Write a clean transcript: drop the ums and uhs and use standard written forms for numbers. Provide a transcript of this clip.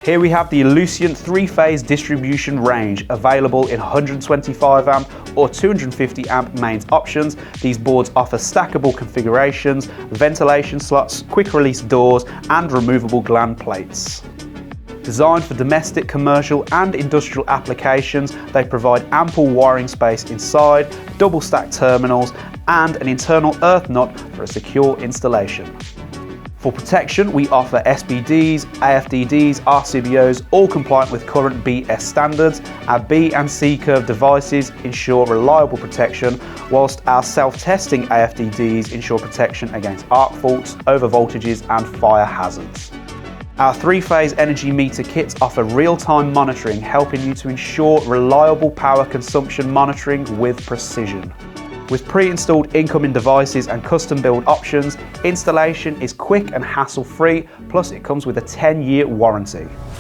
Here we have the Elucian 3-phase distribution range, available in 125 amp or 250 amp mains options. These boards offer stackable configurations, ventilation slots, quick release doors and removable gland plates. Designed for domestic, commercial and industrial applications, they provide ample wiring space inside, double stack terminals and an internal earth nut for a secure installation. For protection, we offer SBDs, AFDDs, RCBOs, all compliant with current BS standards. Our B and C curve devices ensure reliable protection, whilst our self-testing AFDDs ensure protection against arc faults, over voltages and fire hazards. Our 3-phase energy meter kits offer real-time monitoring, helping you to ensure reliable power consumption monitoring with precision. With pre-installed incoming devices and custom-build options, installation is quick and hassle-free, plus it comes with a 10-year warranty.